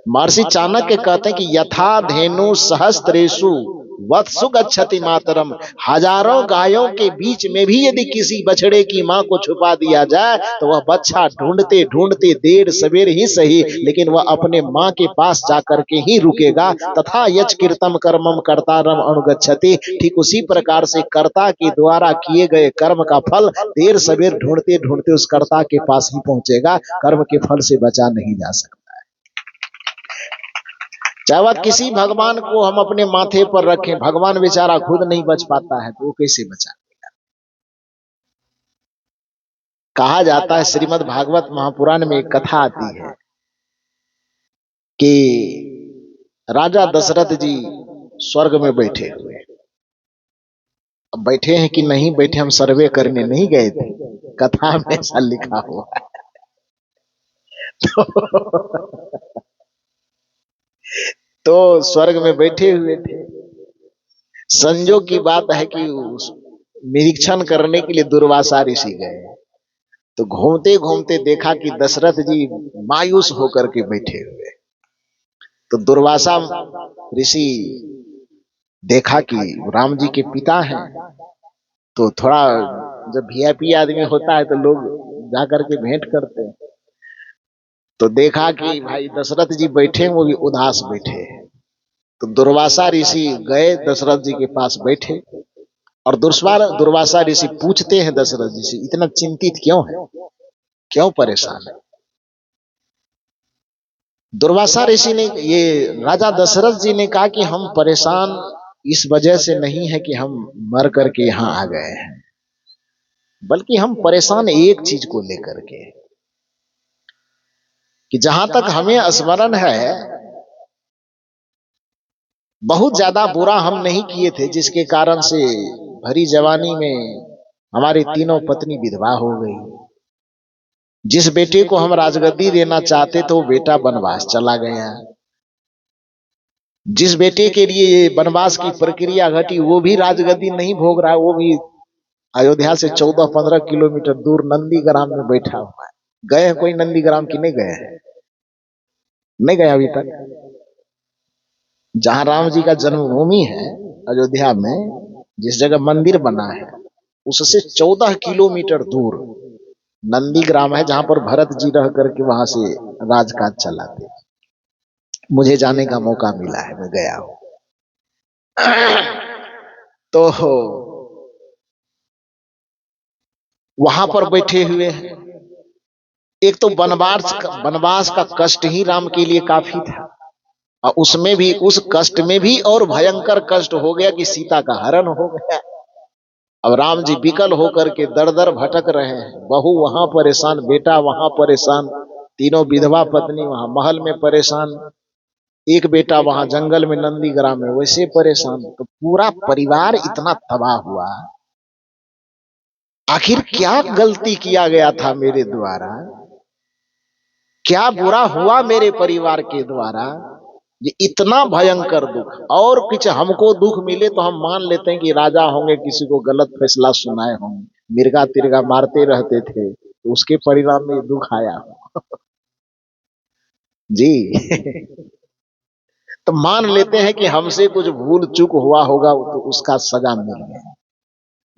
महर्षि चाणक्य कहते हैं कि यथा धेनु सहस्त्रेषु वत्सु गच्छति मातरम, हजारों गायों के बीच में भी यदि किसी बछड़े की मां को छुपा दिया जाए तो वह बच्चा ढूंढते ढूंढते देर सवेर ही सही लेकिन वह अपने मां के पास जाकर के ही रुकेगा। तथा यच कीर्तम कर्मम कर्तारम अनुगच्छति, ठीक उसी प्रकार से कर्ता के द्वारा किए गए कर्म का फल देर सवेर ढूंढते ढूंढते उस कर्ता के पास ही पहुंचेगा, कर्म के फल से बचा नहीं जा सकता। चाहे वह किसी भगवान को हम अपने माथे पर रखें, भगवान बेचारा खुद नहीं बच पाता है तो वो कैसे बचा। कहा जाता है श्रीमद् भागवत महापुराण में एक कथा आती है कि राजा दशरथ जी स्वर्ग में बैठे हुए, अब बैठे हैं कि नहीं बैठे हम सर्वे करने नहीं गए थे, कथा में ऐसा लिखा हुआ है। तो स्वर्ग में बैठे हुए थे। संजोग की बात है कि निरीक्षण करने के लिए दुर्वासा ऋषि गए, तो घूमते घूमते देखा कि दशरथ जी मायूस होकर के बैठे हुए। तो दुर्वासा ऋषि देखा कि राम जी के पिता हैं, तो थोड़ा जब वीआईपी आदमी होता है तो लोग जाकर के भेंट करते हैं। तो देखा कि भाई दशरथ जी बैठे, वो भी उदास बैठे। तो दुर्वासा ऋषि गए दशरथ जी के पास बैठे, और दुर्वासा ऋषि पूछते हैं दशरथ जी से, इतना चिंतित क्यों है, क्यों परेशान है। दुर्वासा ऋषि ने, ये राजा दशरथ जी ने कहा कि हम परेशान इस वजह से नहीं है कि हम मर करके यहां आ गए हैं, बल्कि हम परेशान एक चीज को लेकर के कि जहां तक हमें स्मरण है बहुत ज्यादा बुरा हम नहीं किए थे, जिसके कारण से भरी जवानी में हमारी तीनों पत्नी विधवा हो गई। जिस बेटे को हम राजगद्दी देना चाहते थे वो बेटा वनवास चला गया। जिस बेटे के लिए ये वनवास की प्रक्रिया घटी वो भी राजगद्दी नहीं भोग रहा है, वो भी अयोध्या से 14-15 किलोमीटर दूर नंदीग्राम में बैठा हुआ है। गए हैं कोई नंदीग्राम की नहीं गए हैं? नहीं गए अभी तक। जहां राम जी का जन्मभूमि है अयोध्या में, जिस जगह मंदिर बना है उससे 14 किलोमीटर दूर नंदीग्राम है, जहां पर भरत जी रह करके वहां से राजकाज चलाते। मुझे जाने का मौका मिला है, मैं गया हूं। तो वहां पर बैठे हुए हैं। एक तो वनवास का कष्ट ही राम के लिए काफी था, और उसमें भी, उस कष्ट में भी और भयंकर कष्ट हो गया कि सीता का हरण हो गया। अब राम जी विकल होकर के दर दर भटक रहे हैं, बहू वहां परेशान, बेटा वहां परेशान, तीनों विधवा पत्नी वहां महल में परेशान, एक बेटा वहां जंगल में नंदीग्राम में वैसे परेशान। तो पूरा परिवार इतना तबाह हुआ। आखिर क्या गलती किया गया था मेरे द्वारा, क्या बुरा हुआ मेरे परिवार के द्वारा, ये इतना भयंकर दुख। और कुछ हमको दुख मिले तो हम मान लेते हैं कि राजा होंगे, किसी को गलत फैसला सुनाए होंगे, मिर्गा तिरगा मारते रहते थे तो उसके परिणाम में दुख आया जी। तो मान लेते हैं कि हमसे कुछ भूल चूक हुआ होगा तो उसका सजा मिल गया।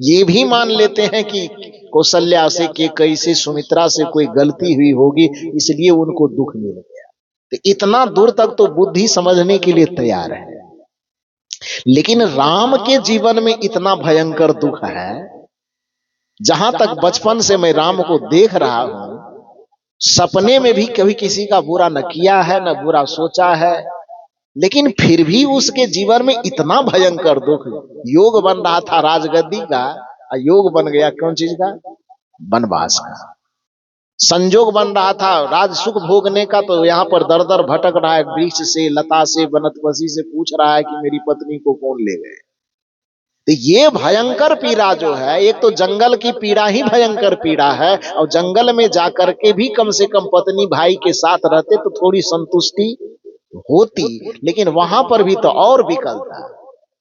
ये भी मान लेते हैं कि कौशल्या से, कैकेयी से, सुमित्रा से कोई गलती हुई होगी इसलिए उनको दुख मिल गया। तो इतना दूर तक तो बुद्धि समझने के लिए तैयार है। लेकिन राम के जीवन में इतना भयंकर दुख है, जहां तक बचपन से मैं राम को देख रहा हूं, सपने में भी कभी किसी का बुरा न किया है न बुरा सोचा है, लेकिन फिर भी उसके जीवन में इतना भयंकर दुख। योग बन रहा था राजगद्दी का, योग बन गया कौन चीज का? वनवास का। संजोग बन रहा था राज सुख भोगने का, तो यहाँ पर दर दर भटक रहा है, वृक्ष से, लता से, बनस्पति से पूछ रहा है कि मेरी पत्नी को कौन ले गए। तो ये भयंकर पीड़ा जो है, एक तो जंगल की पीड़ा ही भयंकर पीड़ा है, और जंगल में जाकर के भी कम से कम पत्नी भाई के साथ रहते तो थोड़ी संतुष्टि होती, लेकिन वहां पर भी तो और विकल था।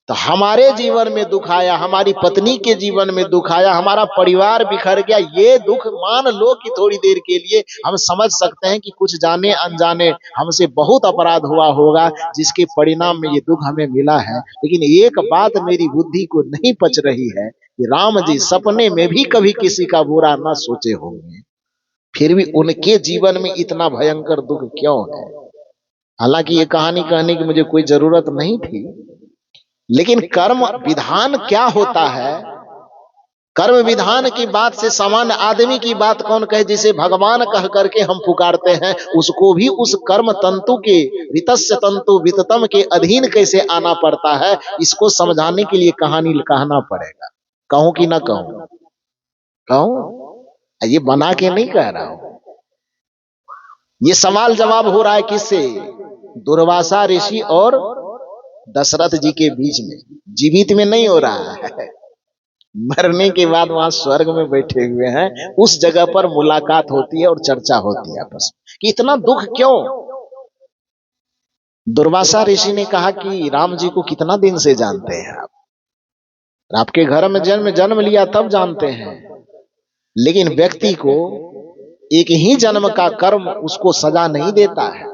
तो हमारे जीवन में दुख आया, हमारी पत्नी के जीवन में दुख आया, हमारा परिवार बिखर गया, ये दुख मान लो कि थोड़ी देर के लिए हम समझ सकते हैं कि कुछ जाने अनजाने हमसे बहुत अपराध हुआ होगा जिसके परिणाम में ये दुख हमें मिला है। लेकिन एक बात मेरी बुद्धि को नहीं पच रही है कि राम जी सपने में भी कभी किसी का बुरा ना सोचे होंगे, फिर भी उनके जीवन में इतना भयंकर दुख क्यों है। हालांकि ये कहानी कहने की मुझे कोई जरूरत नहीं थी, लेकिन कर्म विधान क्या होता है, कर्म विधान की बात से सामान्य आदमी की बात कौन कहे, जिसे भगवान कह करके हम पुकारते हैं, उसको भी उस कर्म तंतु के वितस्य तंतु विततम के अधीन कैसे आना पड़ता है, इसको समझाने के लिए कहानी कहना पड़ेगा। कहूं कि ना कहूं? कहूं? ये बना के नहीं कह रहा हूं, ये सवाल जवाब हो रहा है किससे? दुर्वासा ऋषि और दशरथ जी के बीच में, जीवित में नहीं हो रहा है। मरने के बाद वहां स्वर्ग में बैठे हुए हैं, उस जगह पर मुलाकात होती है और चर्चा होती है आपस में कि इतना दुख क्यों। दुर्वासा ऋषि ने कहा कि राम जी को कितना दिन से जानते हैं आप? आपके घर में जन्म लिया तब जानते हैं, लेकिन व्यक्ति को एक ही जन्म का कर्म उसको सजा नहीं देता है।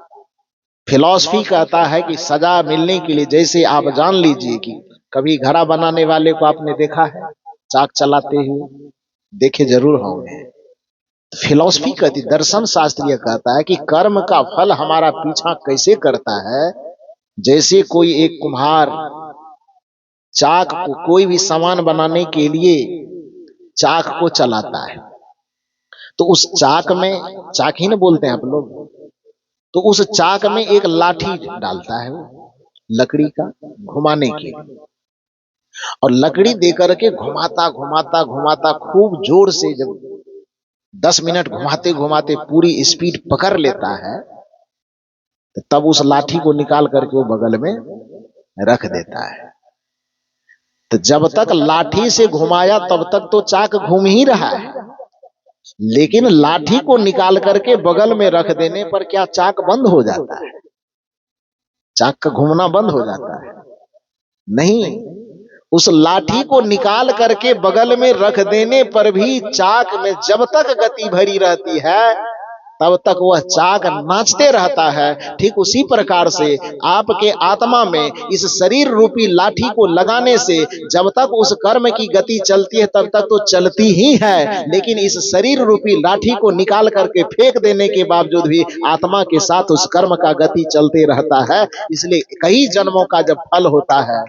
फिलॉसफी कहता है कि सजा मिलने के लिए, जैसे आप जान लीजिए कि कभी घड़ा बनाने वाले को आपने देखा है चाक चलाते हुए, देखे जरूर होंगे। फिलॉसफी कहती, दर्शन शास्त्रीय कहता है कि कर्म का फल हमारा पीछा कैसे करता है। जैसे कोई एक कुम्हार चाक को, कोई भी सामान बनाने के लिए चाक को चलाता है, तो उस चाक में, चाक ही ना बोलते हैं आप लोग, तो उस चाक में एक लाठी डालता है वो लकड़ी का घुमाने के लिए, और लकड़ी देकर के घुमाता घुमाता घुमाता खूब जोर से, जब 10 मिनट घुमाते घुमाते पूरी स्पीड पकड़ लेता है, तो तब उस लाठी को निकाल करके वो बगल में रख देता है। तो जब तक लाठी से घुमाया तब तक तो चाक घूम ही रहा है, लेकिन लाठी को निकाल करके बगल में रख देने पर क्या चाक बंद हो जाता है? चाक का घूमना बंद हो जाता है? नहीं, उस लाठी को निकाल करके बगल में रख देने पर भी चाक में जब तक गति भरी रहती है तब तक वह चाक नाचते रहता है। ठीक उसी प्रकार से आपके आत्मा में इस शरीर रूपी लाठी को लगाने से जब तक उस कर्म की गति चलती है तब तक तो चलती ही है, लेकिन इस शरीर रूपी लाठी को निकाल करके फेंक देने के बावजूद भी आत्मा के साथ उस कर्म का गति चलते रहता है। इसलिए कई जन्मों का जब फल होता है,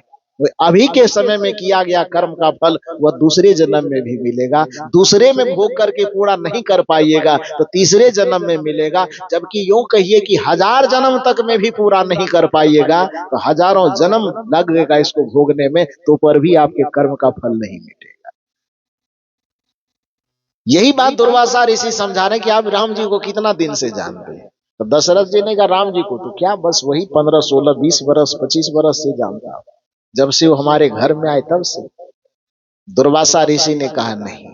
अभी के समय में किया गया कर्म का फल वह दूसरे जन्म में भी मिलेगा। दूसरे में भोग करके पूरा नहीं कर पाइएगा तो तीसरे जन्म में मिलेगा। जबकि यूं कहिए कि 1000 जन्म तक में भी पूरा नहीं कर पाइएगा तो हजारों जन्म लगेगा इसको भोगने में, तो पर भी आपके कर्म का फल नहीं मिलेगा। यही बात दुर्वासा ऋषि समझा रहे कि आप राम जी को कितना दिन से जानते हैं। तो दशरथ जी ने कहा राम जी को तो क्या बस वही 15, 16, 20 वर्ष 25 वर्ष से जानता हूं, जब से वो हमारे घर में आए तब से। दुर्वासा ऋषि ने कहा नहीं,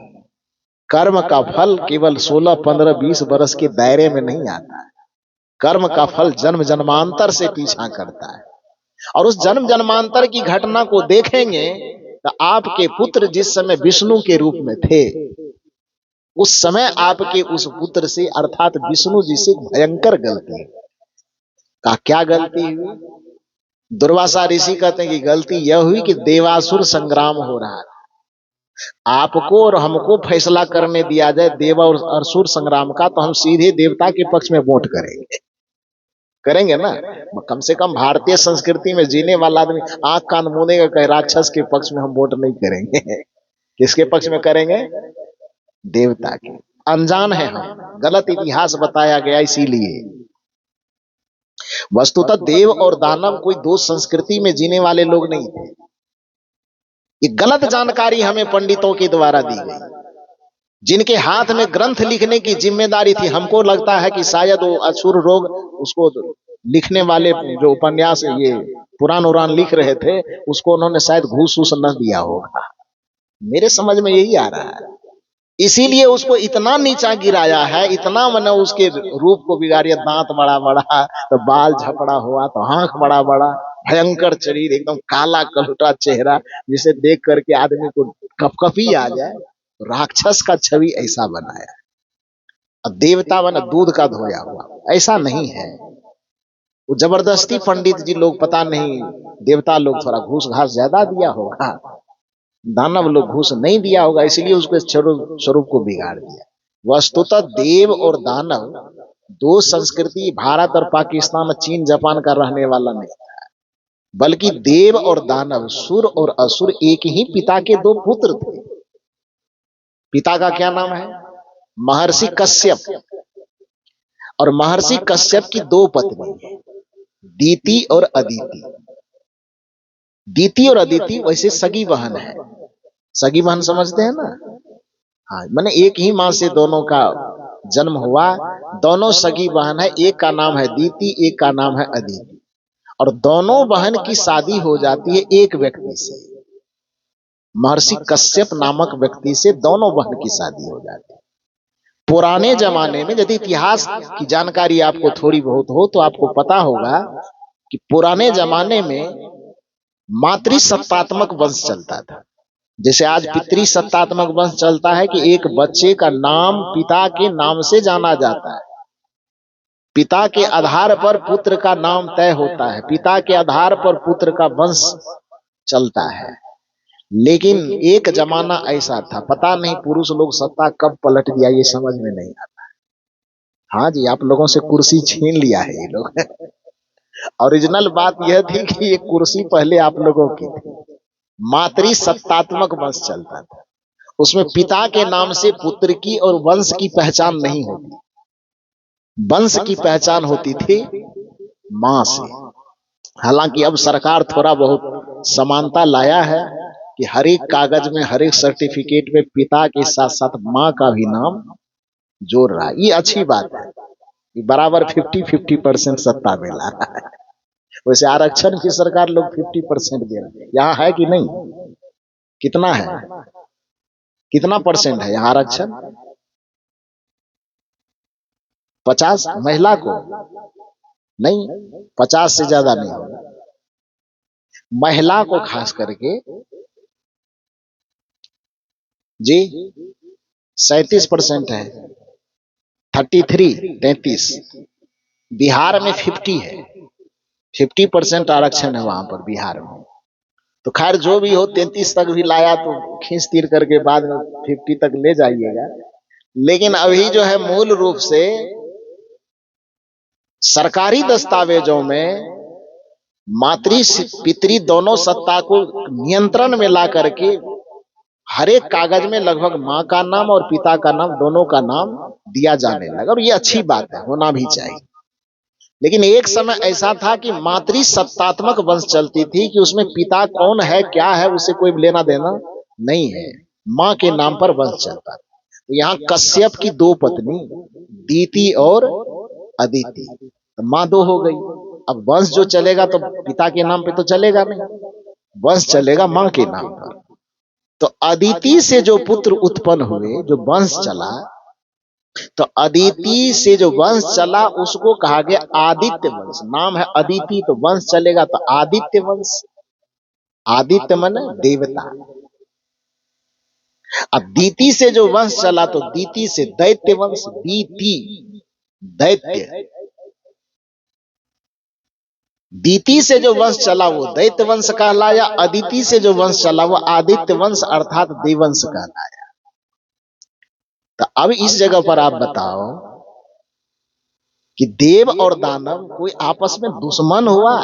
कर्म का फल केवल 16, 15, 20 वर्ष के दायरे में नहीं आता है। कर्म का फल जन्म जन्मांतर से पीछा करता है, और उस जन्म जन्मांतर की घटना को देखेंगे तो आपके पुत्र जिस समय विष्णु के रूप में थे, उस समय आपके उस पुत्र से अर्थात विष्णु जी से भयंकर गलती का, क्या गलती हुई? दुर्वासा ऋषि कहते हैं कि गलती यह हुई कि देवासुर संग्राम हो रहा है, आपको और हमको फैसला करने दिया जाए देव और असुर संग्राम का, तो हम सीधे देवता के पक्ष में वोट करेंगे ना। कम से कम भारतीय संस्कृति में जीने वाला आदमी आंख कान मूंदेगा, कहे राक्षस के पक्ष में हम वोट नहीं करेंगे। किसके पक्ष में करेंगे? देवता के। अनजान है हम, गलत इतिहास बताया गया इसीलिए। वस्तुतः देव और दानव कोई दो संस्कृति में जीने वाले लोग नहीं थे। ये गलत जानकारी हमें पंडितों के द्वारा दी गई, जिनके हाथ में ग्रंथ लिखने की जिम्मेदारी थी। हमको लगता है कि शायद वो असुर रोग, उसको लिखने वाले जो उपन्यास ये पुराण उरान लिख रहे थे, उसको उन्होंने शायद घूस वूस न दिया होगा, मेरे समझ में यही आ रहा है। इसीलिए उसको इतना नीचा गिराया है, इतना मैंने उसके रूप को बिगाड़िया, दांत बड़ा बड़ा तो बाल झपड़ा हुआ तो आंख बड़ा बड़ा, भयंकर शरीर, एकदम काला कलुटा चेहरा, जिसे देख करके आदमी को कपकपी आ जाए। राक्षस का छवि ऐसा बनाया। और देवता बना दूध का धोया हुआ, ऐसा नहीं है। वो जबरदस्ती पंडित जी लोग, पता नहीं देवता लोग थोड़ा घूस घास ज्यादा दिया होगा, दानव लोग घूस नहीं दिया होगा, इसलिए उसके स्वरूप को बिगाड़ दिया। वस्तुतः देव और दानव दो संस्कृति भारत और पाकिस्तान, चीन जापान का रहने वाला नहीं, बल्कि देव और दानव, सुर और असुर एक ही पिता के दो पुत्र थे। पिता का क्या नाम है? महर्षि कश्यप। और महर्षि कश्यप की दो पत्नी है, दीति और अदिति। दीति और अदिति वैसे सगी बहन है। सगी बहन समझते हैं ना? हाँ, माने एक ही मां से दोनों का जन्म हुआ, दोनों सगी बहन है। एक का नाम है दीति, एक का नाम है अदिति। और दोनों बहन की शादी हो जाती है एक व्यक्ति से, महर्षि कश्यप नामक व्यक्ति से दोनों बहन की शादी हो जाती है। पुराने जमाने में, यदि इतिहास की जानकारी आपको थोड़ी बहुत हो तो आपको पता होगा कि पुराने जमाने में मातृसत्तात्मक वंश चलता था। जैसे आज पितृसत्तात्मक वंश चलता है कि एक बच्चे का नाम पिता के नाम से जाना जाता है, पिता के आधार पर पुत्र का नाम तय होता है, पिता के आधार पर पुत्र का वंश चलता है। लेकिन एक जमाना ऐसा था, पता नहीं पुरुष लोग सत्ता कब पलट दिया, ये समझ में नहीं आता। हाँ जी, आप लोगों से कुर्सी छीन लिया है ये लोग। ओरिजिनल बात यह थी कि ये कुर्सी पहले आप लोगों की थी। मातृसत्तात्मक वंश चलता था, उसमें पिता के नाम से पुत्र की और वंश की पहचान नहीं होती, वंश की पहचान होती थी मां से। हालांकि अब सरकार थोड़ा बहुत समानता लाया है कि हर एक कागज में, हर एक सर्टिफिकेट में पिता के साथ साथ मां का भी नाम जोड़ रहा है। ये अच्छी बात है, बराबर 50-50% सत्ता मिला रहा है। वैसे आरक्षण की सरकार लोग 50% दे रहे हैं, यहाँ है कि नहीं? कितना है, कितना परसेंट है यहाँ आरक्षण? 50 महिला को नहीं, 50 से ज्यादा नहीं होगा। महिला को खास करके जी 37% है, 33 बिहार में 50 है, 50% आरक्षण है वहां पर बिहार में। तो खैर जो भी हो, 33 तक भी लाया तो खींच तीर करके बाद में 50 तक ले जाइएगा। लेकिन अभी जो है मूल रूप से सरकारी दस्तावेजों में मातृ पितृ दोनों सत्ता को नियंत्रण में ला करके हर एक कागज में लगभग मां का नाम और पिता का नाम, दोनों का नाम दिया जाने लगा। और ये अच्छी बात है, होना भी चाहिए। लेकिन एक समय ऐसा था कि मातृ सत्तात्मक वंश चलती थी कि उसमें पिता कौन है, क्या है, उसे कोई लेना देना नहीं है, मां के नाम पर वंश चलता था। तो यहाँ कश्यप की दो पत्नी दीति और अदिति, तो मां दो हो गई। अब वंश जो चलेगा तो पिता के नाम पे तो चलेगा नहीं, वंश चलेगा मां के नाम पर। तो अदिति से जो पुत्र उत्पन्न हुए, जो वंश चला, तो अदिति से जो वंश चला उसको कहा गया आदित्य वंश। नाम है अदिति तो वंश चलेगा तो आदित्य वंश। आदित्य माने देवता। अब दीति से जो वंश चला तो दीति से दैत्य वंश। दीति दैत्य, दीति से जो वंश चला वो दैत्य वंश कहलाया, अदिति से जो वंश चला वो आदित्य वंश अर्थात देववंश कहलाया। तो अब इस जगह पर आप बताओ कि देव और दानव कोई आपस में दुश्मन हुआ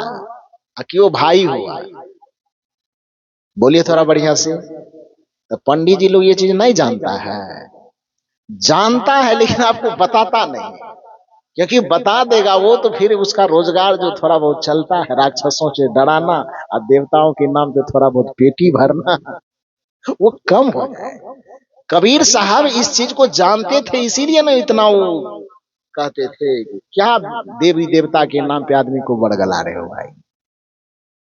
कि वो भाई हुआ? बोलिए थोड़ा बढ़िया से। तो पंडित जी लोग ये चीज नहीं जानता है, जानता है लेकिन आपको बताता नहीं, क्योंकि बता देगा वो तो फिर उसका रोजगार जो थोड़ा बहुत चलता है राक्षसों से डराना और देवताओं के नाम पे थोड़ा बहुत पेटी भरना, वो कम हो जाए। कबीर साहब इस चीज को जानते थे, इसीलिए ना इतना वो कहते थे कि क्या देवी देवता के नाम पे आदमी को बड़गला रहे हो भाई,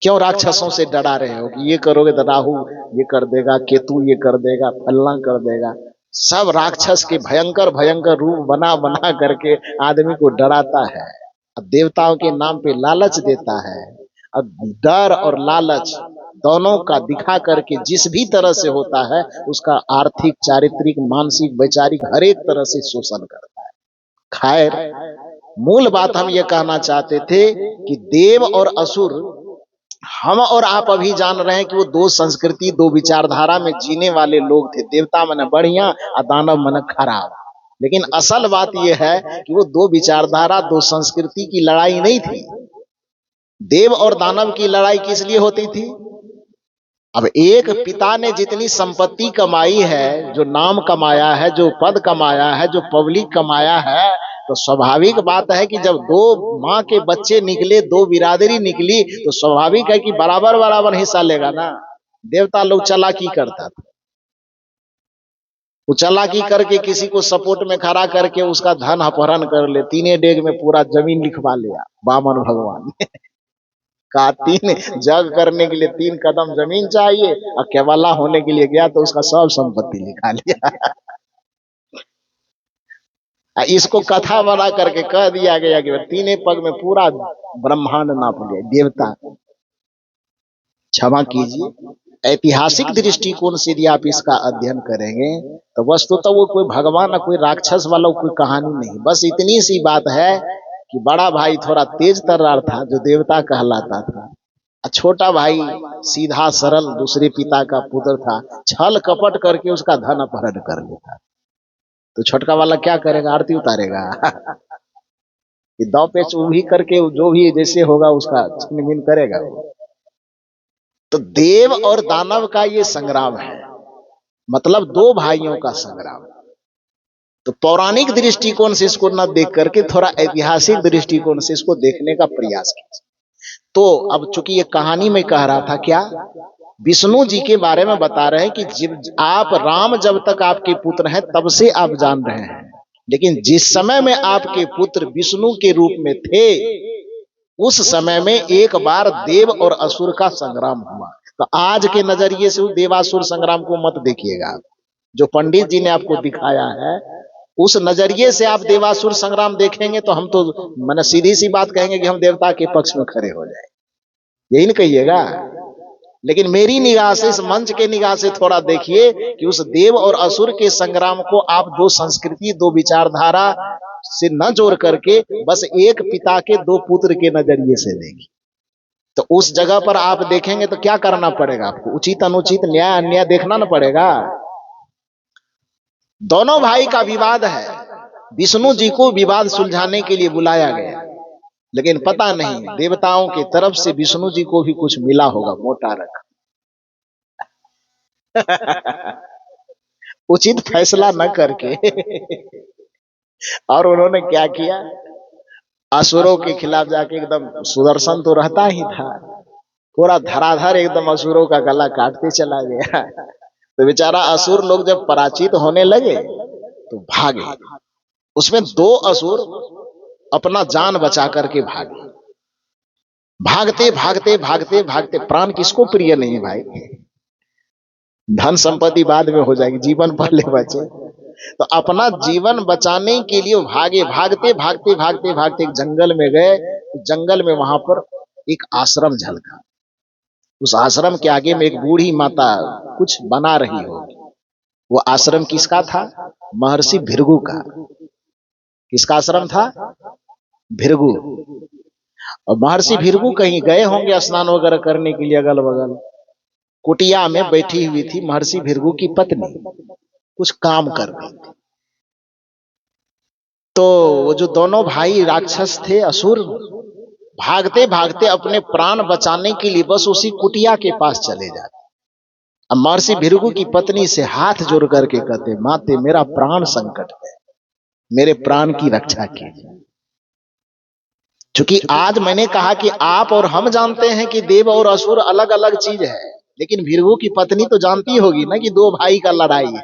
क्यों राक्षसों से डरा रहे हो कि ये करोगे तो राहु ये कर देगा, केतु ये कर देगा, फलना कर देगा। सब राक्षस के भयंकर भयंकर रूप बना बना करके आदमी को डराता है, अब देवताओं के नाम पे लालच देता है अब डर और लालच दोनों का दिखा करके जिस भी तरह से होता है उसका आर्थिक, चारित्रिक, मानसिक, वैचारिक हर एक तरह से शोषण करता है। खैर, मूल बात हम ये कहना चाहते थे कि देव और असुर, हम और आप अभी जान रहे हैं कि वो दो संस्कृति, दो विचारधारा में जीने वाले लोग थे। देवता मन बढ़िया और दानव मन खराब। लेकिन असल बात यह है कि वो दो विचारधारा, दो संस्कृति की लड़ाई नहीं थी। देव और दानव की लड़ाई किस लिए होती थी? अब एक पिता ने जितनी संपत्ति कमाई है, जो नाम कमाया है, जो पद कमाया है, जो पब्लिक कमाया है, तो स्वाभाविक बात है कि जब दो माँ के बच्चे निकले, दो बिरादरी निकली, तो स्वाभाविक है कि बराबर बराबर हिस्सा लेगा ना। देवता लोग चालाकी करता था, वो चालाकी करके किसी को सपोर्ट में खड़ा करके उसका धन अपहरण कर ले, तीने डेग में पूरा जमीन लिखवा लिया। वामन भगवान ने कहा 3 जग करने के लिए 3 कदम जमीन चाहिए, और केवला होने के लिए गया तो उसका सब संपत्ति लिखा लिया। इसको कथा बना करके कह दिया गया कि 3 पग में पूरा ब्रह्मांड नाप गए देवता। क्षमा कीजिए, ऐतिहासिक दृष्टिकोण से यदि आप इसका अध्ययन करेंगे तो वस्तुतः वो कोई भगवान, कोई राक्षस वाला कोई कहानी नहीं। बस इतनी सी बात है कि बड़ा भाई थोड़ा तेज तर्रार था, जो देवता कहलाता था, छोटा भाई सीधा सरल दूसरे पिता का पुत्र था, छल कपट करके उसका धन अपहरण कर लेता। तो छोटका वाला क्या करेगा? आरती उतारेगा। कि दाव पे भी करके जो भी जैसे होगा उसका छीन-बीन करेगा। तो देव और दानव का ये संग्राम है, मतलब दो भाइयों का संग्राम। तो पौराणिक दृष्टिकोण से इसको न देख करके थोड़ा ऐतिहासिक दृष्टिकोण से इसको देखने का प्रयास कीजिए। तो अब चूंकि ये कहानी में कह रहा था, क्या विष्णु जी के बारे में बता रहे हैं कि जब आप राम जब तक आपके पुत्र हैं तब से आप जान रहे हैं, लेकिन जिस समय में आपके पुत्र विष्णु के रूप में थे उस समय में एक बार देव और असुर का संग्राम हुआ। तो आज के नजरिए से उस देवासुर संग्राम को मत देखिएगा, जो पंडित जी ने आपको दिखाया है उस नजरिए से आप देवासुर संग्राम देखेंगे तो हम तो मैंने सीधी सी बात कहेंगे कि हम देवता के पक्ष में खड़े हो जाए, यही नहीं कहिएगा। लेकिन मेरी निगाह से, इस मंच के निगाह से थोड़ा देखिए कि उस देव और असुर के संग्राम को आप दो संस्कृति, दो विचारधारा से न जोड़ करके बस एक पिता के दो पुत्र के नजरिए से देखिए। तो उस जगह पर आप देखेंगे तो क्या करना पड़ेगा आपको? उचित अनुचित, न्याय अन्याय देखना न पड़ेगा। दोनों भाई का विवाद है, विष्णु जी को विवाद सुलझाने के लिए बुलाया गया, लेकिन पता नहीं देवताओं की तरफ से विष्णु जी को भी कुछ मिला होगा मोटा रख। उचित फैसला न करके और उन्होंने क्या किया, असुरों के खिलाफ जाके एकदम, सुदर्शन तो रहता ही था, पूरा धराधर एकदम असुरों का गला काटते चला गया। तो बेचारा असुर लोग जब पराजित होने लगे तो भागे। उसमें 2 असुर अपना जान बचा करके भागे। भागते भागते भागते भागते, प्राण किसको प्रिय नहीं है भाई? धन संपत्ति बाद में हो जाएगी, जीवन पहले बचे। तो अपना जीवन बचाने के लिए भागे, भागते भागते भागते भागते एक जंगल में गए। जंगल में वहां पर एक आश्रम झलका। उस आश्रम के आगे में एक बूढ़ी माता कुछ बना रही हो। वो आश्रम किसका था? महर्षि भृगु का। किसका आश्रम था? भृगु। और महर्षि भृगु कहीं गए होंगे स्नान वगैरह करने के लिए, अगल बगल कुटिया में बैठी हुई थी महर्षि भृगु की पत्नी, कुछ काम कर रही थी। तो वो जो दोनों भाई राक्षस थे, असुर, भागते भागते अपने प्राण बचाने के लिए बस उसी कुटिया के पास चले जाते। अब महर्षि भृगु की पत्नी से हाथ जोड़ करके कहते, माते मेरा प्राण संकट है, मेरे प्राण की रक्षा कीजिए। क्योंकि आज मैंने कहा कि आप और हम जानते हैं कि देव और असुर अलग अलग चीज है, लेकिन भृगु की पत्नी तो जानती होगी ना कि 2 भाई का लड़ाई है।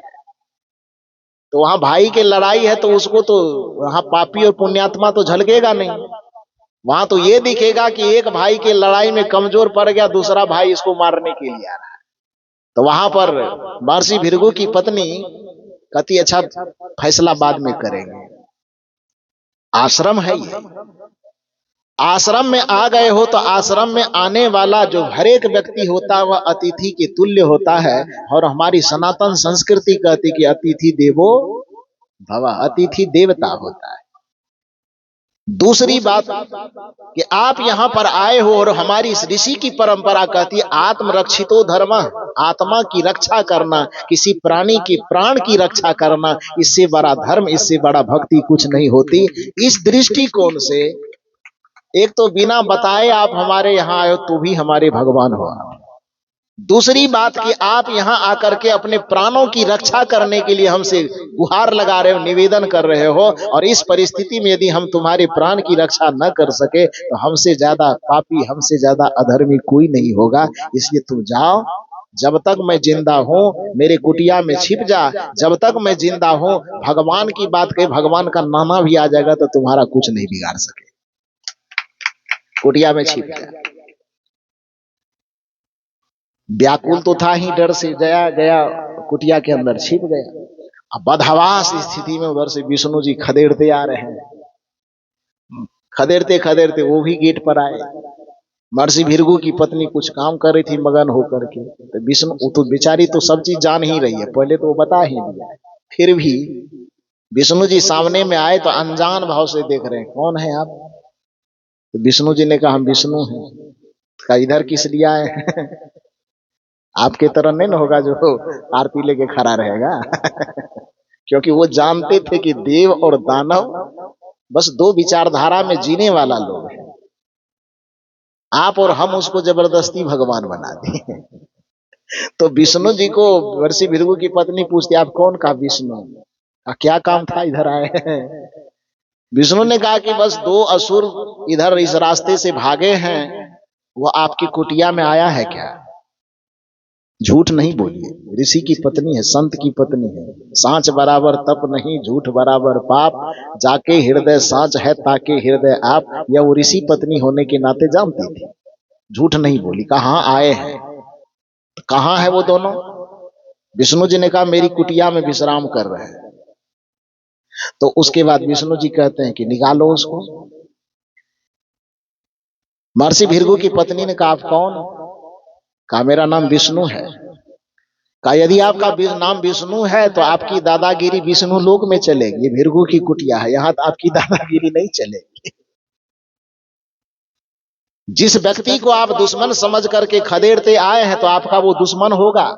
तो वहां भाई के लड़ाई है तो उसको तो वहां पापी और पुण्यात्मा तो झलकेगा नहीं। वहां तो ये दिखेगा कि एक भाई के लड़ाई में कमजोर पड़ गया, दूसरा भाई इसको मारने के लिए आ रहा है। तो वहां पर महर्षि भृगु की पत्नी कहती, अच्छा फैसला बाद में करेंगे, आश्रम है ये, आश्रम में आ गए हो तो आश्रम में आने वाला जो हर एक व्यक्ति होता है वह अतिथि के तुल्य होता है। और हमारी सनातन संस्कृति कहती कि अतिथि देवो भव, अतिथि देवता होता है। दूसरी बात कि आप यहां पर आए हो और हमारी इस ऋषि की परंपरा कहती है आत्मरक्षितो धर्म, आत्मा की रक्षा करना, किसी प्राणी के प्राण की रक्षा करना, इससे बड़ा धर्म, इससे बड़ा भक्ति कुछ नहीं होती। इस दृष्टिकोण से एक तो बिना बताए आप हमारे यहां आए हो तो भी हमारे भगवान हो। दूसरी बात कि आप यहां आकर के अपने प्राणों की रक्षा करने के लिए हमसे गुहार लगा रहे हो, निवेदन कर रहे हो, और इस परिस्थिति में यदि हम तुम्हारे प्राण की रक्षा न कर सके तो हमसे ज्यादा पापी, हमसे ज्यादा अधर्मी कोई नहीं होगा। इसलिए तुम जाओ, जब तक मैं जिंदा हूं मेरे कुटिया में छिप जा, जब तक मैं जिंदा हूं भगवान की बात कहे, भगवान का नाना भी आ जाएगा तो तुम्हारा कुछ नहीं बिगाड़ सके, कुटिया में छिप जा। व्याकुल तो था ही डर से, गया गया कुटिया के अंदर छिप गया। अब बदहवास स्थिति में उधर से विष्णु जी खदेड़ते आ रहे हैं। खदेड़ते खदेड़ते वो भी गेट पर आए। महर्षि भृगु की पत्नी कुछ काम कर रही थी मगन होकर के, तो विष्णु तो बेचारी तो सब चीज जान ही रही है, पहले तो वो बता ही दिया, फिर भी विष्णु जी सामने में आए तो अनजान भाव से देख रहे हैं, कौन है आप? तो विष्णु जी ने कहा हम विष्णु हैं। का इधर किस लिए आए? आपके तरह नहीं ना होगा जो आरती लेके खड़ा रहेगा। क्योंकि वो जानते थे कि देव और दानव बस दो विचारधारा में जीने वाला लोग है, आप और हम उसको जबरदस्ती भगवान बना दिए। तो विष्णु जी को महर्षि भृगु की पत्नी पूछती आप कौन? का विष्णु। क्या काम था इधर आए? विष्णु ने कहा कि बस दो असुर इधर इस रास्ते से भागे हैं, वो आपकी कुटिया में आया है क्या? झूठ नहीं बोलिए, ऋषि की पत्नी है, संत की पत्नी है। सांच बराबर तप नहीं, झूठ बराबर पाप, जाके हृदय सांच है ताके हृदय आप। या वो ऋषि पत्नी होने के नाते जानती थी, झूठ नहीं बोली। कहाँ आए हैं, कहाँ है वो दोनों? विष्णु जी ने कहा मेरी कुटिया में विश्राम कर रहे हैं। तो उसके बाद विष्णु जी कहते हैं कि निकालो उसको। महर्षि भृगु की पत्नी ने कहा आप कौन? कहा मेरा नाम विष्णु है। कहा यदि आपका नाम विष्णु है तो आपकी दादागिरी विष्णु लोक में चलेगी, ये भृगु की कुटिया है, यहां तो आपकी दादागिरी नहीं चलेगी। जिस व्यक्ति को आप दुश्मन समझ करके खदेड़ते आए हैं तो आपका वो दुश्मन होगा,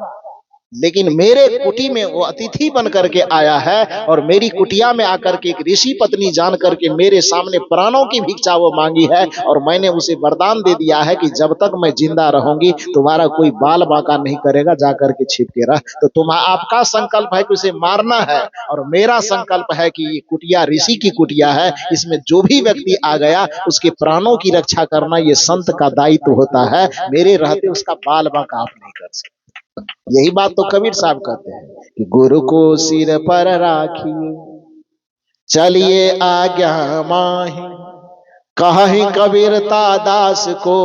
लेकिन मेरे कुटी में वो अतिथि बन करके आया है और मेरी कुटिया में आकर के एक ऋषि पत्नी जान करके मेरे सामने प्राणों की भिक्षा वो मांगी है, और मैंने उसे वरदान दे दिया है कि जब तक मैं जिंदा रहूंगी तुम्हारा कोई बाल बांका नहीं करेगा, जा करके छिप के रह। तो तुम्हारा आपका संकल्प है कि उसे मारना है, और मेरा संकल्प है कि ये कुटिया ऋषि की कुटिया है, इसमें जो भी व्यक्ति आ गया उसके प्राणों की रक्षा करना ये संत का दायित्व होता है, मेरे रहते उसका बाल बांका आप नहीं कर सकते। यही बात तो कबीर साहब कहते हैं कि गुरु को सिर पर राखिए चलिए आज्ञा माही, कहीं कबीरता दास को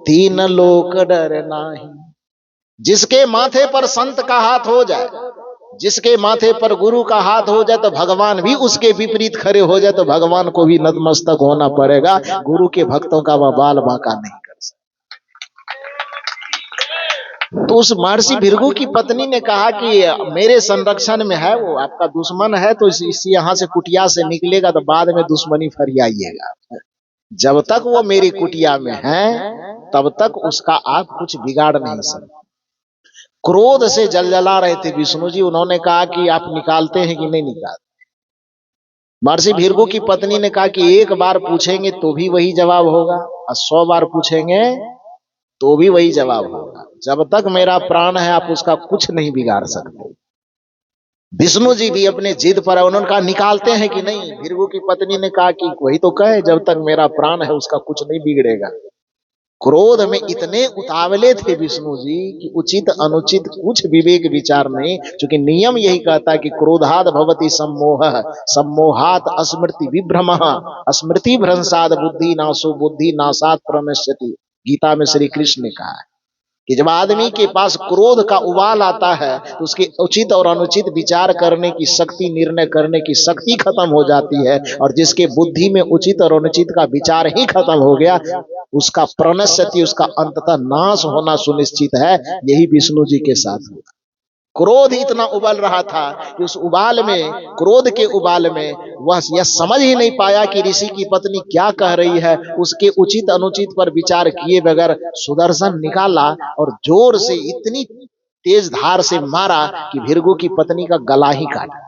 तीन लोक डर नाही। जिसके माथे पर संत का हाथ हो जाए, जिसके माथे पर गुरु का हाथ हो जाए तो भगवान भी उसके विपरीत खड़े हो जाए तो भगवान को भी नतमस्तक होना पड़ेगा। गुरु के भक्तों का वह बाल बांका नहीं कर सकता। तो उस महर्षि भृगु की पत्नी ने कहा कि मेरे संरक्षण में है, वो आपका दुश्मन है, तो इसी यहाँ से कुटिया से निकलेगा तो बाद में दुश्मनी फरियाइएगा। जब तक वो मेरी कुटिया में है तब तक उसका आप कुछ बिगाड़ नहीं सकते। क्रोध से जलजला रहे थे विष्णु जी। उन्होंने कहा कि आप निकालते हैं कि नहीं निकालते? महर्षि भृगु की पत्नी ने कहा कि एक बार पूछेंगे तो भी वही जवाब होगा, और 100 बार पूछेंगे तो भी वही जवाब होगा। जब तक मेरा प्राण है आप उसका कुछ नहीं बिगाड़ सकते। विष्णु जी भी अपने जिद पर है, उन्होंने कहा निकालते हैं कि नहीं? भृगु की पत्नी ने कहा कि वही तो कहे, जब तक मेरा प्राण है उसका कुछ नहीं बिगड़ेगा। क्रोध में इतने उतावले थे विष्णु जी कि उचित अनुचित कुछ विवेक विचार नहीं, क्योंकि नियम यही कहता है कि क्रोधाद भवति सम्मोह, सम्मोहात स्मृति विभ्रम, स्मृति भ्रंशाद बुद्धि नाशो, बुद्धि नाशात प्रणश्यति। गीता में श्री कृष्ण ने कहा है। कि जब आदमी के पास क्रोध का उबाल आता है तो उसकी उचित और अनुचित विचार करने की शक्ति, निर्णय करने की शक्ति खत्म हो जाती है। और जिसके बुद्धि में उचित और अनुचित का विचार ही खत्म हो गया, उसका प्रणश्यति, उसका अंततः नाश होना सुनिश्चित है। यही विष्णु जी के साथ हुआ। क्रोध इतना उबल रहा था कि उस उबाल में, क्रोध के उबाल में वह यह समझ ही नहीं पाया कि ऋषि की पत्नी क्या कह रही है। उसके उचित अनुचित पर विचार किए बगैर सुदर्शन निकाला और जोर से, इतनी तेज धार से मारा कि भृगु की पत्नी का गला ही काटा।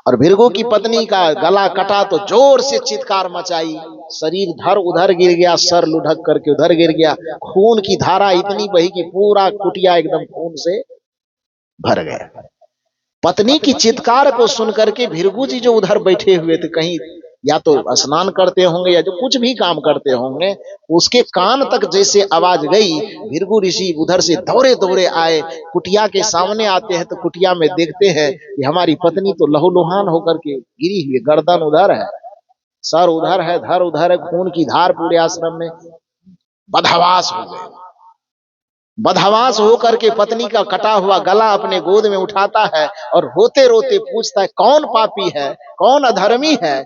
और भृगु की पत्नी का गला कटा तो जोर से चित्कार मचाई, शरीर धर उधर गिर गया, सर लुढ़क करके उधर गिर गया। खून की धारा इतनी बही कि पूरा कुटिया एकदम खून से भर गया। पत्नी की चित्कार को सुनकर के भृगु जी जो उधर बैठे हुए थे, कहीं या तो स्नान करते होंगे या जो कुछ भी काम करते होंगे, उसके कान तक जैसे आवाज गई, भृगु ऋषि उधर से दौड़े दौड़े आए। कुटिया के सामने आते हैं तो कुटिया में देखते हैं कि हमारी पत्नी तो लहूलुहान होकर के गिरी हुई, गर्दन उधर है, सर उधर है, धर उधर है, खून की धार पूरे आश्रम में। बदहवास हो गए। बदहवास होकर के पत्नी का कटा हुआ गला अपने गोद में उठाता है और रोते रोते पूछता है, कौन पापी है, कौन अधर्मी है?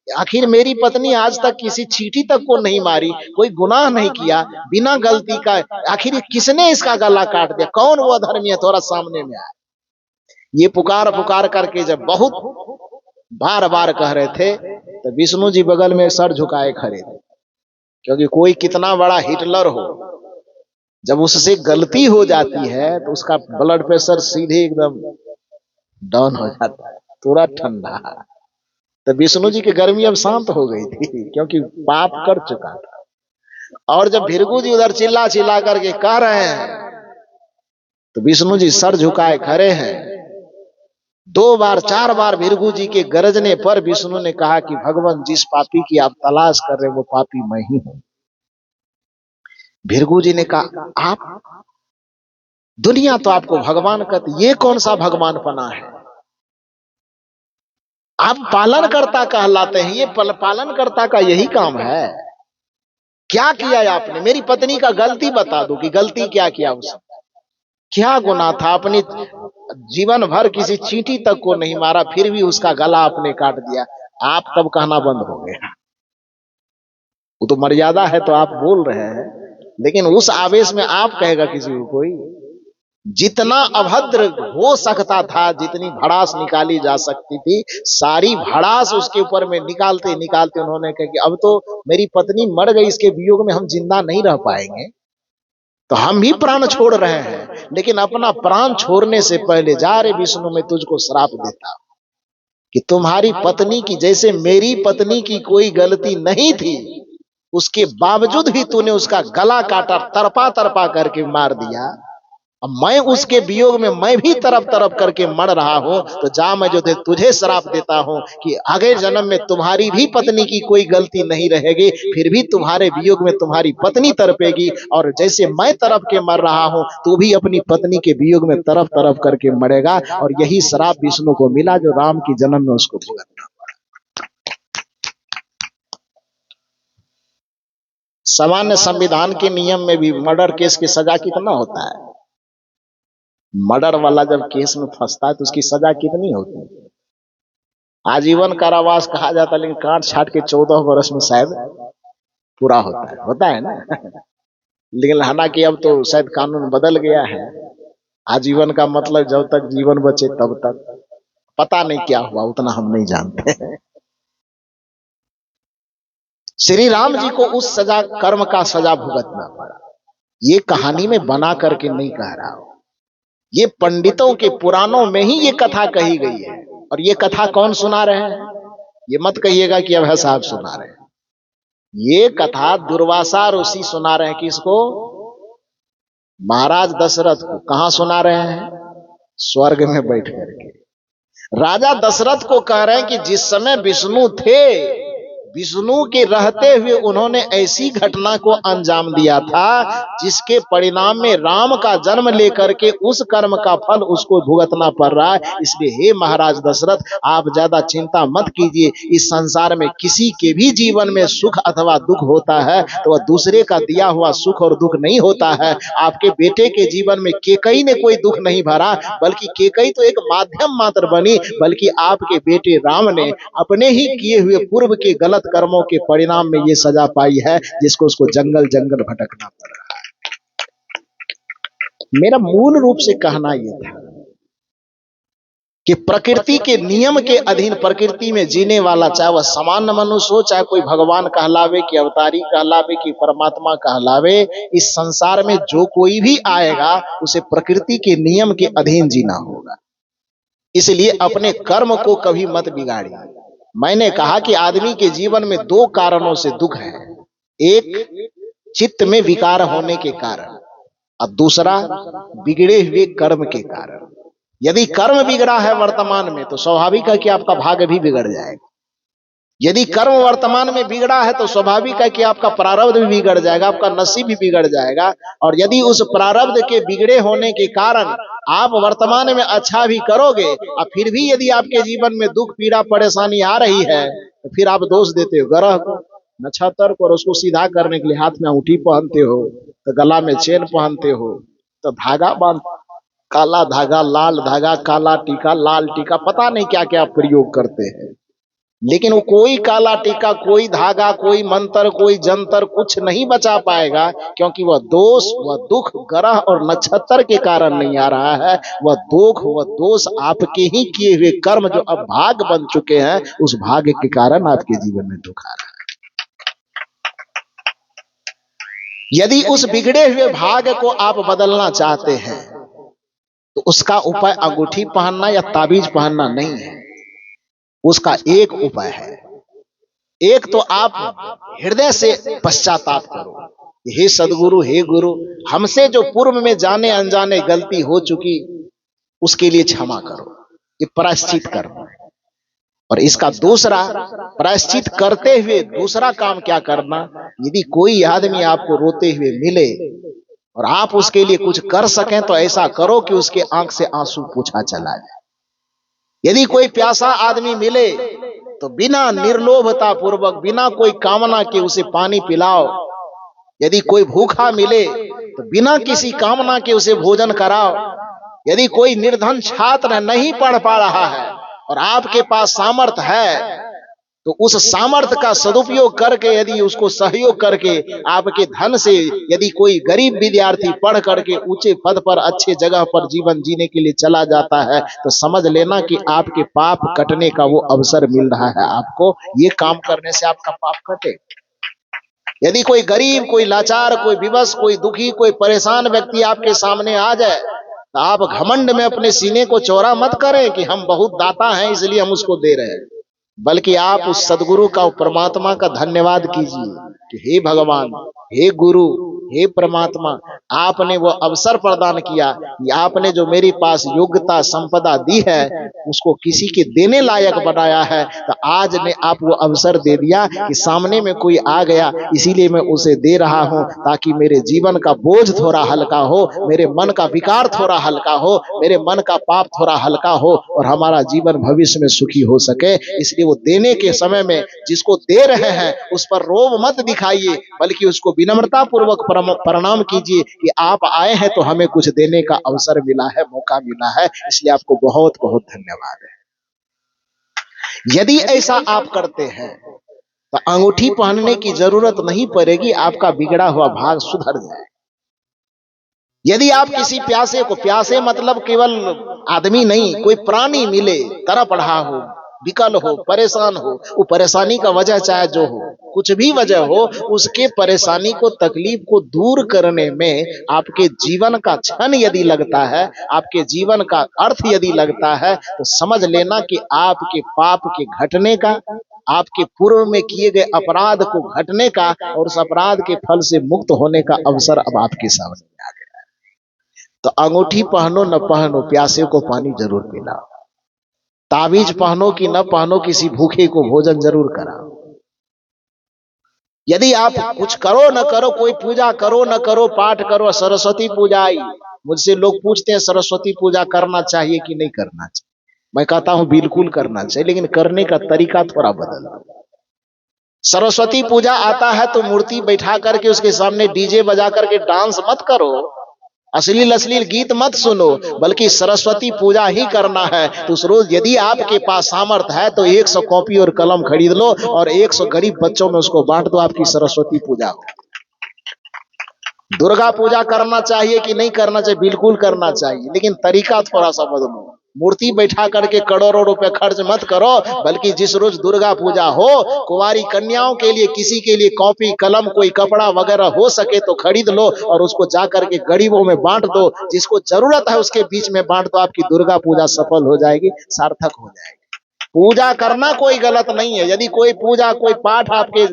आखिर मेरी पत्नी आज तक किसी चींटी तक को नहीं मारी, कोई गुनाह नहीं किया, बिना गलती का आखिर किसने इसका गला काट दिया? कौन वो अधर्मी है? थोड़ा सामने में आए। ये पुकार पुकार करके जब बहुत बार बार कह रहे थे तो विष्णु जी बगल में सर झुकाए खड़े थे। क्योंकि कोई कितना बड़ा हिटलर हो, जब उससे गलती हो जाती है तो उसका ब्लड प्रेशर सीधे एकदम डाउन हो जाता है, तुरंत ठंडा। तो विष्णु जी की गर्मी अब शांत हो गई थी, क्योंकि पाप कर चुका था। और जब भृगु जी उधर चिल्ला चिल्ला करके कह रहे हैं तो विष्णु जी सर झुकाए खड़े हैं। 2 बार 4 बार भृगु जी के गरजने पर विष्णु ने कहा कि भगवान, जिस पापी की आप तलाश कर रहे हैं वो पापी मैं ही हूं। भृगु जी ने कहा, आप, दुनिया तो आपको भगवान कहती, ये कौन सा भगवान पना है? आप पालन करता कहलाते हैं, ये पालन करता का यही काम है। क्या किया है आपने? मेरी पत्नी का गलती बता दो कि गलती क्या किया उसने, क्या गुनाह था? अपनी जीवन भर किसी चींटी तक को नहीं मारा, फिर भी उसका गला आपने काट दिया। आप तब कहना बंद हो गया। वो तो मर्यादा है तो आप बोल रहे हैं, लेकिन उस आवेश में आप कहेगा किसी को कोई? जितना अभद्र हो सकता था, जितनी भड़ास निकाली जा सकती थी, सारी भड़ास उसके ऊपर में निकालते निकालते उन्होंने कहा कि अब तो मेरी पत्नी मर गई, इसके वियोग में हम जिंदा नहीं रह पाएंगे, तो हम भी प्राण छोड़ रहे हैं। लेकिन अपना प्राण छोड़ने से पहले, जा रे विष्णु, मैं तुझको श्राप देता हूं कि तुम्हारी पत्नी की, जैसे मेरी पत्नी की कोई गलती नहीं थी, उसके बावजूद भी तूने उसका गला काटा, तरपा तरपा करके मार दिया। अब मैं उसके वियोग में मैं भी तरफ तरफ करके मर रहा हूं, तो जा, मैं जो तुझे श्राप देता हूं कि अगले जन्म में तुम्हारी भी पत्नी की कोई गलती नहीं रहेगी, फिर भी तुम्हारे वियोग में तुम्हारी पत्नी तड़पेगी, और जैसे मैं तरफ के मर रहा हूं, तू भी अपनी पत्नी के वियोग में तरफ तरफ करके मरेगा। और यही श्राप विष्णु को मिला, जो राम की जन्म में उसको भुगतना। सामान्य संविधान के नियम में भी मर्डर केस की सजा कितना होता है? मर्डर वाला जब केस में फंसता है तो उसकी सजा कितनी होती है? आजीवन कारावास कहा जाता है, लेकिन काट छाट के 14 वर्ष में शायद पूरा होता है ना। लेकिन हालांकि अब तो शायद कानून बदल गया है, आजीवन का मतलब जब तक जीवन बचे तब तक। पता नहीं क्या हुआ, उतना हम नहीं जानते। श्री राम जी को उस सजा, कर्म का सजा भुगतना पड़ा। ये कहानी में बना करके नहीं कह रहा हूं, ये पंडितों के पुराणों में ही ये कथा कही गई है। और ये कथा कौन सुना रहे हैं? ये मत कहिएगा कि अभय साहब सुना रहे हैं। ये कथा दुर्वासा ऋषि सुना रहे हैं। किसको? महाराज दशरथ को। कहां सुना रहे हैं? स्वर्ग में बैठ करके। राजा दशरथ को कह रहे हैं कि जिस समय विष्णु थे, विष्णु के रहते हुए उन्होंने ऐसी घटना को अंजाम दिया था जिसके परिणाम में राम का जन्म लेकर के उस कर्म का फल उसको भुगतना पड़ रहा है। इसलिए हे महाराज दशरथ, आप ज्यादा चिंता मत कीजिए। इस संसार में किसी के भी जीवन में सुख अथवा दुख होता है तो वह दूसरे का दिया हुआ सुख और दुख नहीं होता है। आपके बेटे के जीवन में केकई ने कोई दुख नहीं भरा, बल्कि केकई तो एक माध्यम मात्र बनी, बल्कि आपके बेटे राम ने अपने ही किए हुए पूर्व के गलत कर्मों के परिणाम में ये सजा पाई है जिसको उसको जंगल जंगल भटकना पड़ रहा है। मेरा मूल रूप से कहना यह था कि प्रकृति के नियम के अधीन प्रकृति में जीने वाला, चाहे वह सामान्य मनुष्य हो, चाहे कोई भगवान कहलावे कि अवतारी कहलावे कि परमात्मा कहलावे, इस संसार में जो कोई भी आएगा उसे प्रकृति के नियम के अधीन जीना होगा। इसलिए अपने कर्म को कभी मत बिगाड़िए। मैंने कहा कि आदमी के जीवन में दो कारणों से दुख है, एक चित्त में विकार होने के कारण और दूसरा बिगड़े हुए कर्म के कारण। यदि कर्म बिगड़ा है वर्तमान में तो स्वाभाविक है कि आपका भाग्य भी बिगड़ जाएगा। यदि कर्म वर्तमान में बिगड़ा है तो स्वाभाविक है कि आपका प्रारब्ध भी बिगड़ जाएगा, आपका नसीब भी बिगड़ जाएगा। और यदि उस प्रारब्ध के बिगड़े होने के कारण आप वर्तमान में अच्छा भी करोगे और फिर भी यदि आपके जीवन में दुख पीड़ा परेशानी आ रही है तो फिर आप दोष देते हो ग्रह को, नक्षत्र को, और उसको सीधा करने के लिए हाथ में अंगूठी पहनते हो, तो गला में चेन पहनते हो, तो धागा बांध, काला धागा, लाल धागा, काला टीका, लाल टीका, पता नहीं क्या क्या प्रयोग करते हैं। लेकिन वो कोई काला टीका, कोई धागा, कोई मंत्र, कोई जंतर कुछ नहीं बचा पाएगा, क्योंकि वह दोष, वह दुख ग्रह और नक्षत्र के कारण नहीं आ रहा है। वह दुख, वह दोष आपके ही किए हुए कर्म जो अब भाग बन चुके हैं, उस भाग्य के कारण आपके जीवन में दुख आ रहा है। यदि उस बिगड़े हुए भाग्य को आप बदलना चाहते हैं तो उसका उपाय अंगूठी पहनना या ताबीज पहनना नहीं है। उसका एक उपाय है, एक तो आप हृदय से पश्चाताप करो, हे सदगुरु, हे गुरु, हमसे जो पूर्व में जाने अनजाने गलती हो चुकी उसके लिए क्षमा करो। ये प्रायश्चित करना है। और इसका दूसरा प्रायश्चित करते हुए दूसरा काम क्या करना, यदि कोई आदमी आपको रोते हुए मिले और आप उसके लिए कुछ कर सकें तो ऐसा करो कि उसके आंख से आंसू पोंछा चला जाए। यदि कोई प्यासा आदमी मिले तो बिना निर्लोभता पूर्वक, बिना कोई कामना के उसे पानी पिलाओ। यदि कोई भूखा मिले तो बिना किसी कामना के उसे भोजन कराओ। यदि कोई निर्धन छात्र नहीं पढ़ पा रहा है और आपके पास सामर्थ्य है तो उस सामर्थ्य का सदुपयोग करके, यदि उसको सहयोग करके, आपके धन से यदि कोई गरीब विद्यार्थी पढ़ करके ऊंचे पद पर, अच्छे जगह पर जीवन जीने के लिए चला जाता है तो समझ लेना कि आपके पाप कटने का वो अवसर मिल रहा है आपको। ये काम करने से आपका पाप कटे। यदि कोई गरीब, कोई लाचार, कोई विवश, कोई दुखी, कोई परेशान व्यक्ति आपके सामने आ जाए तो आप घमंड में अपने सीने को चौड़ा मत करें कि हम बहुत दाता हैं इसलिए हम उसको दे रहे हैं, बल्कि आप उस सदगुरु का, परमात्मा का धन्यवाद कीजिए कि हे भगवान, हे गुरु, हे परमात्मा, आपने वो अवसर प्रदान किया कि आपने जो मेरे पास योग्यता संपदा दी है उसको किसी के देने लायक बनाया है। तो आज ने आप वो अवसर दे दिया कि सामने में कोई आ गया, इसीलिए मैं उसे दे रहा हूं ताकि मेरे जीवन का बोझ थोड़ा हल्का हो, मेरे मन का विकार थोड़ा हल्का हो, मेरे मन का पाप थोड़ा हल्का हो और हमारा जीवन भविष्य में सुखी हो सके। इसलिए वो देने के समय में जिसको दे रहे हैं उस पर रोब मत दिखाइए, बल्कि उसको विनम्रता पूर्वक प्रणाम कीजिए कि आप आए हैं तो हमें कुछ देने का अवसर मिला है, मौका मिला है, इसलिए आपको बहुत बहुत धन्यवाद है। यदि ऐसा आप करते हैं तो अंगूठी पहनने की जरूरत नहीं पड़ेगी, आपका बिगड़ा हुआ भाग सुधर जाए। यदि आप किसी प्यासे को, प्यासे मतलब केवल आदमी नहीं, कोई प्राणी मिले, तड़प रहा हो, विकल हो, परेशान हो, वो परेशानी का वजह चाहे जो हो, कुछ भी वजह हो, उसके परेशानी को, तकलीफ को दूर करने में आपके जीवन का क्षण यदि लगता है, आपके जीवन का अर्थ यदि लगता है, तो समझ लेना कि आपके पाप के घटने का, आपके पूर्व में किए गए अपराध को घटने का और उस अपराध के फल से मुक्त होने का अवसर अब आपके सामने आ गया है। तो अंगूठी पहनो न पहनो, प्यासे को पानी जरूर पिलाओ। ताबीज पहनो कि न पहनो, किसी भूखे को भोजन जरूर कराओ। यदि आप कुछ करो न करो, कोई पूजा करो न करो, पाठ करो, सरस्वती पूजा आई, मुझसे लोग पूछते हैं सरस्वती पूजा करना चाहिए कि नहीं करना चाहिए। मैं कहता हूं बिल्कुल करना चाहिए, लेकिन करने का तरीका थोड़ा बदल दो। सरस्वती पूजा आता है तो मूर्ति बैठा करके उसके सामने डीजे बजा करके डांस मत करो, अश्लील अश्लील गीत मत सुनो, बल्कि सरस्वती पूजा ही करना है तो उस रोज यदि आपके पास सामर्थ्य है तो 100 कॉपी और कलम खरीद लो और 100 गरीब बच्चों में उसको बांट दो, आपकी सरस्वती पूजा हो। दुर्गा पूजा करना चाहिए कि नहीं करना चाहिए? बिल्कुल करना चाहिए, लेकिन तरीका थोड़ा सा बदलो। मूर्ति बैठा करके करोड़ों रुपए खर्च मत करो, बल्कि जिस रोज दुर्गा पूजा हो, कुंवारी कन्याओं के लिए, किसी के लिए कॉपी कलम कोई कपड़ा वगैरह हो सके तो खरीद लो और उसको जा करके गरीबों में बांट दो, जिसको जरूरत है उसके बीच में बांट दो, आपकी दुर्गा पूजा सफल हो जाएगी, सार्थक हो जाएगी। पूजा करना कोई गलत नहीं है, यदि कोई पूजा कोई पाठ आपके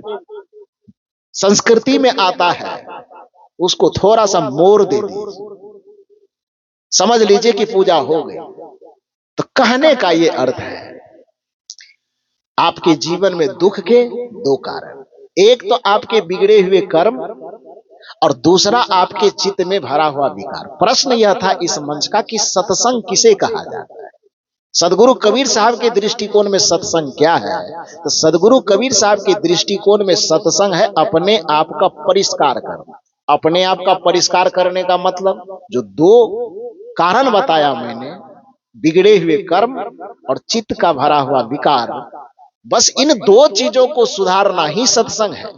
संस्कृति में आता है उसको थोड़ा सा मोड़ दे दीजिए, समझ लीजिए कि पूजा हो गई। तो कहने का ये अर्थ है, आपके जीवन में दुख के दो कारण, एक तो आपके बिगड़े हुए कर्म और दूसरा आपके चित्त में भरा हुआ विकार। प्रश्न यह था इस मंच का कि सत्संग किसे कहा जाता है? सदगुरु कबीर साहब के दृष्टिकोण में सत्संग क्या है? तो सदगुरु कबीर साहब के दृष्टिकोण में सत्संग है अपने आप का परिष्कार करना। अपने आप का परिष्कार करने का मतलब जो दो कारण बताया मैंने, बिगड़े हुए कर्म और चित्त का भरा हुआ विकार, बस इन दो चीजों को सुधारना ही सत्संग है।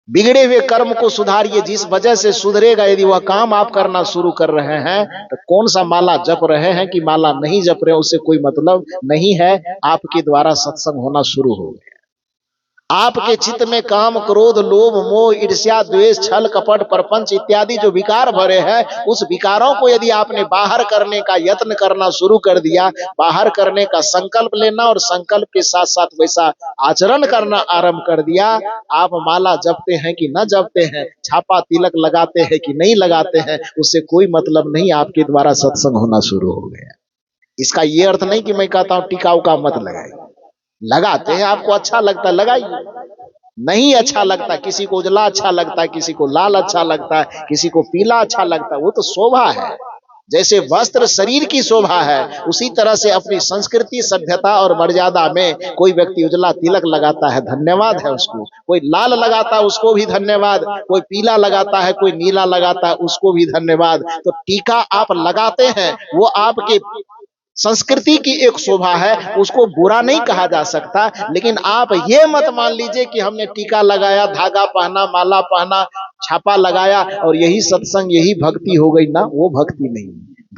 बिगड़े हुए कर्म को सुधारिए, जिस वजह से सुधरेगा। यदि वह काम आप करना शुरू कर रहे हैं तो कौन सा माला जप रहे हैं कि माला नहीं जप रहे, उससे कोई मतलब नहीं है, आपके द्वारा सत्संग होना शुरू हो गया। आपके चित्त में काम क्रोध लोभ मोह ईर्ष्या द्वेष छल कपट प्रपंच इत्यादि जो विकार भरे हैं, उस विकारों को यदि आपने बाहर करने का यत्न करना शुरू कर दिया, बाहर करने का संकल्प लेना और संकल्प के साथ साथ वैसा आचरण करना आरंभ कर दिया, आप माला जपते हैं कि न जपते हैं, छापा तिलक लगाते हैं कि नहीं लगाते हैं, उससे कोई मतलब नहीं, आपके द्वारा सत्संग होना शुरू हो गया। इसका यह अर्थ नहीं कि मैं कहता हूं टिकाऊ का मत लगाइए, लगाते हैं, आपको अच्छा लगता है लगाइए, नहीं अच्छा लगता, किसी को उजला अच्छा लगता है, किसी को लाल अच्छा लगता है, किसी को पीला अच्छा लगता है, वो तो शोभा है। जैसे वस्त्र शरीर की शोभा है, उसी तरह से अपनी संस्कृति सभ्यता और मर्यादा में कोई व्यक्ति उजला तिलक लगाता है, धन्यवाद है उसको, कोई लाल लगाता है उसको भी धन्यवाद, कोई पीला लगाता है, कोई नीला लगाता है उसको भी धन्यवाद। तो टीका आप लगाते हैं, वो आपके संस्कृति की एक शोभा है, उसको बुरा नहीं कहा जा सकता, लेकिन आप ये मत मान लीजिए कि हमने टीका लगाया, धागा पहना, माला पहना, छापा लगाया और यही सत्संग यही भक्ति हो गई ना, वो भक्ति नहीं।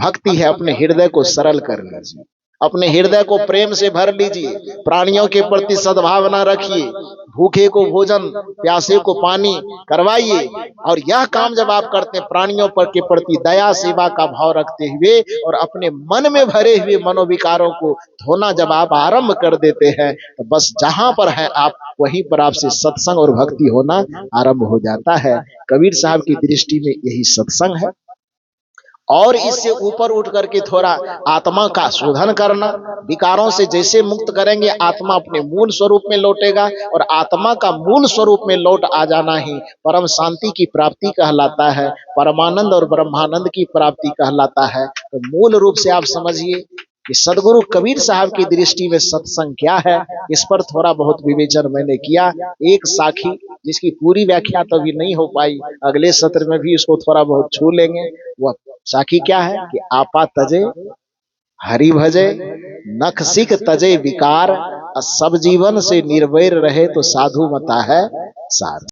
भक्ति है अपने हृदय को सरल कर लीजिए, अपने हृदय को प्रेम से भर लीजिए, प्राणियों के प्रति सद्भावना रखिए, भूखे को भोजन प्यासे को पानी करवाइए, और यह काम जब आप करते हैं प्राणियों पर के प्रति दया सेवा का भाव रखते हुए और अपने मन में भरे हुए मनोविकारों को धोना जब आप आरंभ कर देते हैं, तो बस जहां पर है आप वहीं पर आपसे सत्संग और भक्ति होना आरंभ हो जाता है। कबीर साहब की दृष्टि में यही सत्संग है। और इससे ऊपर उठ करके थोड़ा आत्मा का शोधन करना, विकारों से जैसे मुक्त करेंगे आत्मा अपने मूल स्वरूप में लौटेगा, और आत्मा का मूल स्वरूप में लौट आ जाना ही परम शांति की प्राप्ति कहलाता है, परमानंद और ब्रह्मानंद की प्राप्ति कहलाता है। तो मूल रूप से आप समझिए कि सदगुरु कबीर साहब की दृष्टि में सत्संग क्या है, इस पर थोड़ा बहुत विवेचन मैंने किया। एक साखी जिसकी पूरी व्याख्या तो अभी नहीं हो पाई, अगले सत्र में भी इसको थोड़ा बहुत छू लेंगे। वह साखी क्या है कि आपा तजे हरि भजे, नख सिख तजे विकार, सब जीवन से निर्वैर रहे तो साधु मता है सार।